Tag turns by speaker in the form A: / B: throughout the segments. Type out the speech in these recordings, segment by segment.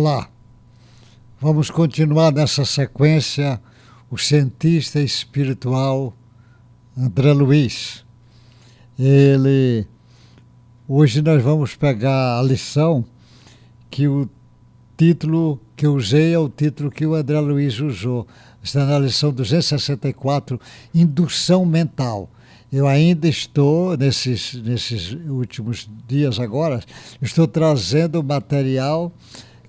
A: Olá, vamos continuar nessa sequência o cientista espiritual André Luiz. Hoje nós vamos pegar a lição que o título que eu usei é o título que o André Luiz usou. Está na lição 264, Indução Mental. Eu ainda estou, nesses últimos dias agora, estou trazendo material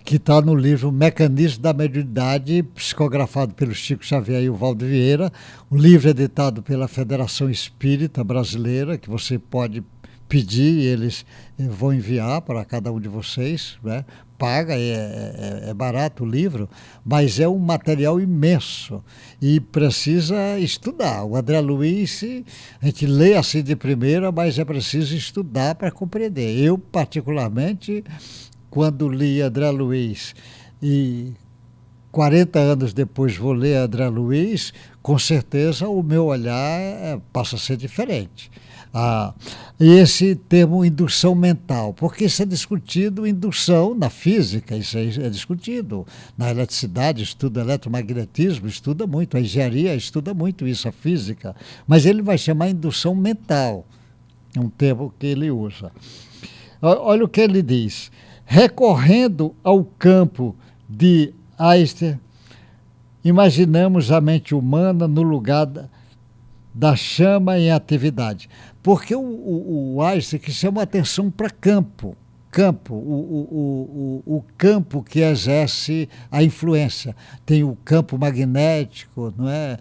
A: que está no livro Mecanismo da Mediunidade, psicografado pelo Chico Xavier e o Valdo Vieira, um livro editado pela Federação Espírita Brasileira, que você pode pedir e eles vão enviar para cada um de vocês, né? Paga, é barato o livro, mas é um material imenso e precisa estudar. O André Luiz, a gente lê assim de primeira, mas é preciso estudar para compreender. Eu, particularmente, quando li André Luiz e 40 anos depois vou ler André Luiz, com certeza o meu olhar passa a ser diferente. E esse termo indução mental, porque isso é discutido, indução na física, isso é discutido, na eletricidade, estuda eletromagnetismo, estuda muito, a engenharia estuda muito isso, a física, mas ele vai chamar indução mental, é um termo que ele usa. Olha o que ele diz: recorrendo ao campo de Einstein, imaginamos a mente humana no lugar da chama em atividade. Porque o Einstein que chama a atenção para campo, o campo que exerce a influência. Tem o campo magnético, não é?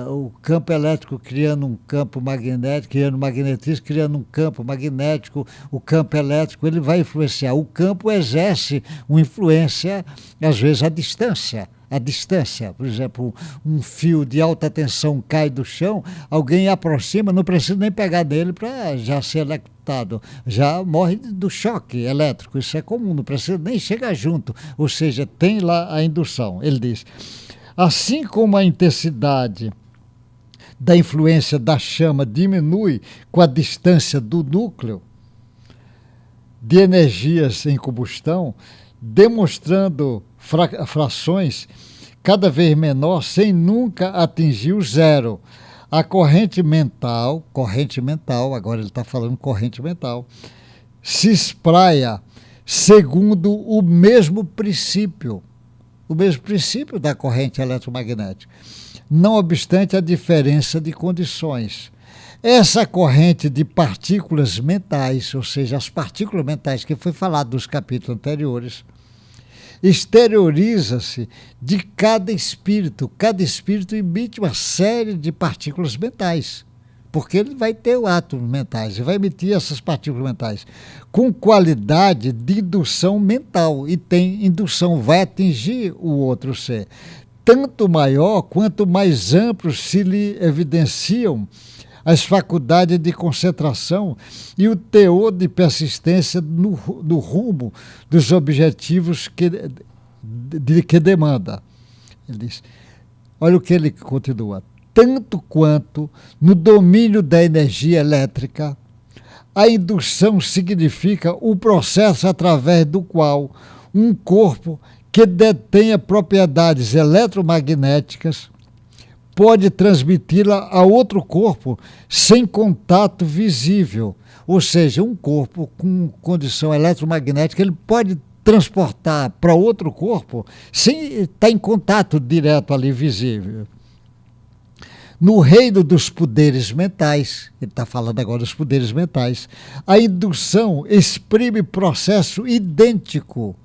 A: O campo elétrico criando um campo magnético, criando magnetismo, criando um campo magnético, o campo elétrico, ele vai influenciar. O campo exerce uma influência, às vezes, à distância. A distância, por exemplo, um fio de alta tensão cai do chão, alguém aproxima, não precisa nem pegar nele para já ser electrocutado, já morre do choque elétrico, isso é comum, não precisa nem chegar junto, ou seja, tem lá a indução. Ele diz, assim como a intensidade da influência da chama diminui com a distância do núcleo de energias em combustão, demonstrando frações cada vez menor sem nunca atingir o zero. A corrente mental, agora ele está falando corrente mental, se espraia segundo o mesmo princípio da corrente eletromagnética, não obstante a diferença de condições. Essa corrente de partículas mentais, ou seja, as partículas mentais que foi falado nos capítulos anteriores, exterioriza-se de cada espírito emite uma série de partículas mentais, porque ele vai ter átomos mentais, ele vai emitir essas partículas mentais com qualidade de indução mental, e tem indução, vai atingir o outro ser, tanto maior quanto mais amplos se lhe evidenciam as faculdades de concentração e o teor de persistência no rumo dos objetivos que demanda. Ele diz, olha o que ele continua, tanto quanto no domínio da energia elétrica, a indução significa o processo através do qual um corpo que detenha propriedades eletromagnéticas pode transmiti-la a outro corpo sem contato visível. Ou seja, um corpo com condição eletromagnética, ele pode transportar para outro corpo sem estar em contato direto ali visível. No reino dos poderes mentais, ele está falando agora dos poderes mentais, a indução exprime processo idêntico.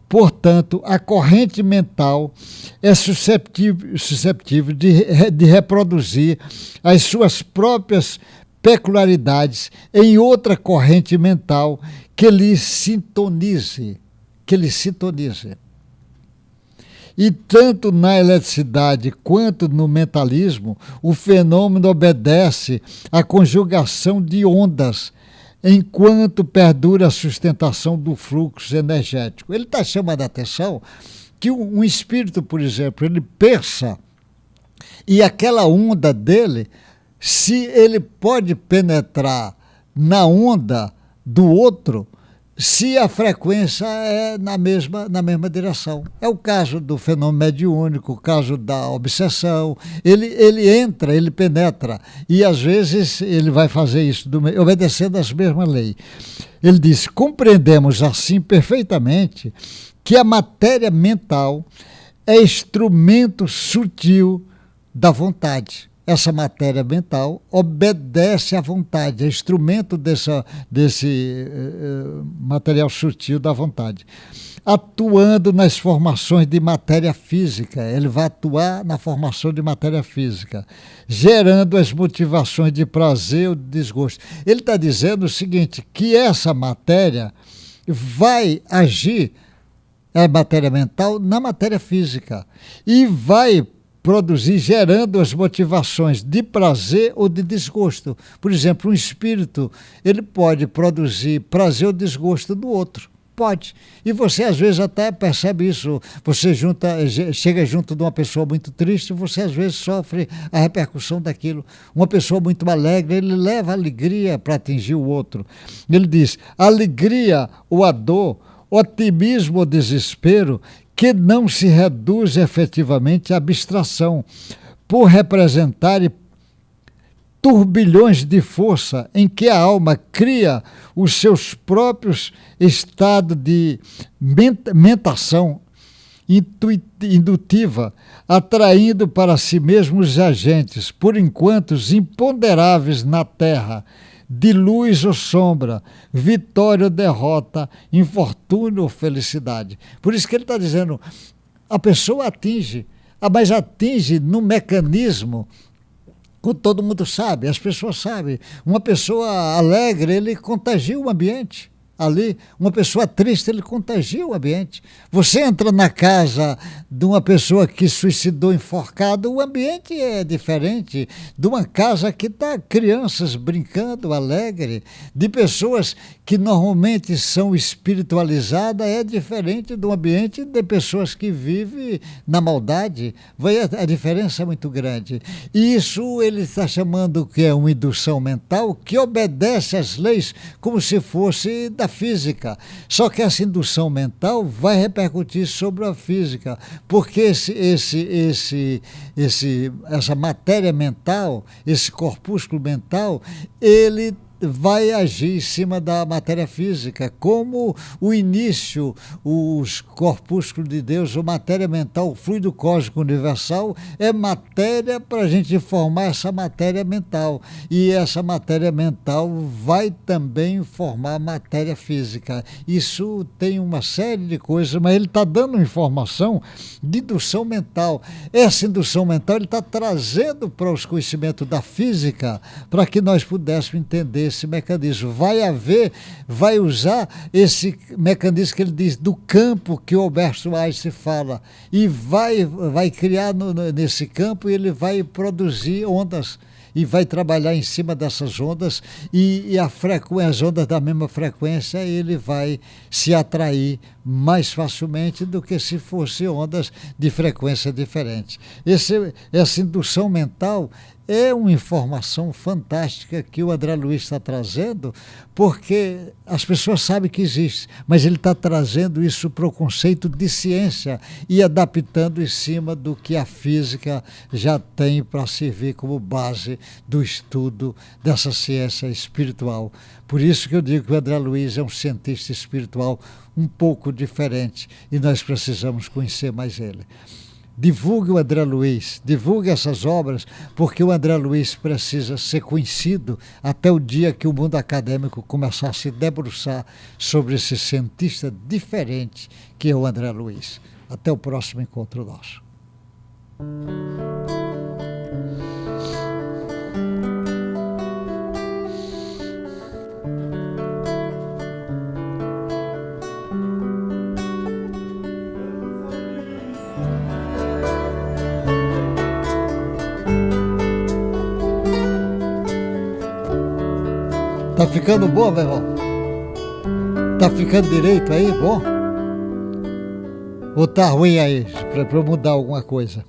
A: Portanto, a corrente mental é susceptível de reproduzir as suas próprias peculiaridades em outra corrente mental que lhe sintonize. E tanto na eletricidade quanto no mentalismo, o fenômeno obedece à conjugação de ondas, enquanto perdura a sustentação do fluxo energético. Ele está chamando a atenção que um espírito, por exemplo, ele pensa e aquela onda dele, se ele pode penetrar na onda do outro, se a frequência é na mesma direção. É o caso do fenômeno mediúnico, o caso da obsessão. Ele entra, ele penetra, e às vezes ele vai fazer isso obedecendo às mesmas leis. Ele diz: compreendemos assim perfeitamente que a matéria mental é instrumento sutil da vontade. Essa matéria mental obedece à vontade, é instrumento desse material sutil da vontade. Atuando nas formações de matéria física, ele vai atuar na formação de matéria física, gerando as motivações de prazer ou de desgosto. Ele está dizendo o seguinte, que essa matéria vai agir, é matéria mental, na matéria física, e vai produzir, gerando as motivações de prazer ou de desgosto. Por exemplo, um espírito, ele pode produzir prazer ou desgosto do outro. Pode. E você, às vezes, até percebe isso. Você chega junto de uma pessoa muito triste, você, às vezes, sofre a repercussão daquilo. Uma pessoa muito alegre, ele leva alegria para atingir o outro. Ele diz, alegria ou a dor, otimismo ou desespero, que não se reduz efetivamente à abstração, por representarem turbilhões de força em que a alma cria os seus próprios estados de mentação indutiva, atraindo para si mesmo os agentes, por enquanto imponderáveis na terra, de luz ou sombra, vitória ou derrota, infortúnio ou felicidade. Por isso que ele está dizendo, a pessoa atinge, mas atinge no mecanismo, como todo mundo sabe, as pessoas sabem. Uma pessoa alegre, ele contagia o ambiente. Ali, uma pessoa triste, ele contagia o ambiente. Você entra na casa de uma pessoa que suicidou enforcada, o ambiente é diferente de uma casa que está crianças brincando, alegre, de pessoas que normalmente são espiritualizadas, é diferente do ambiente de pessoas que vivem na maldade. A diferença é muito grande. E isso ele está chamando que é uma indução mental que obedece às leis como se fosse da física. Só que essa indução mental vai repercutir sobre a física, porque essa matéria mental, esse corpúsculo mental, ele vai agir em cima da matéria física, como o início, os corpúsculos de Deus, a matéria mental, o fluido cósmico universal, é matéria para a gente formar essa matéria mental. E essa matéria mental vai também formar matéria física. Isso tem uma série de coisas, mas ele está dando informação de indução mental. Essa indução mental ele está trazendo para os conhecimentos da física, para que nós pudéssemos entender esse mecanismo. Vai usar esse mecanismo que ele diz do campo que o Alberto Einstein fala, e vai criar nesse campo, e ele vai produzir ondas e vai trabalhar em cima dessas ondas, e as ondas da mesma frequência, ele vai se atrair mais facilmente do que se fossem ondas de frequência diferente. Essa indução mental é uma informação fantástica que o André Luiz está trazendo, porque as pessoas sabem que existe, mas ele está trazendo isso para o conceito de ciência e adaptando em cima do que a física já tem para servir como base do estudo dessa ciência espiritual. Por isso que eu digo que o André Luiz é um cientista espiritual um pouco diferente e nós precisamos conhecer mais ele. Divulgue o André Luiz, divulgue essas obras, porque o André Luiz precisa ser conhecido até o dia que o mundo acadêmico começar a se debruçar sobre esse cientista diferente que é o André Luiz. Até o próximo encontro nosso. Tá ficando bom, meu irmão? Tá ficando direito aí, bom? Ou tá ruim aí, para eu mudar alguma coisa?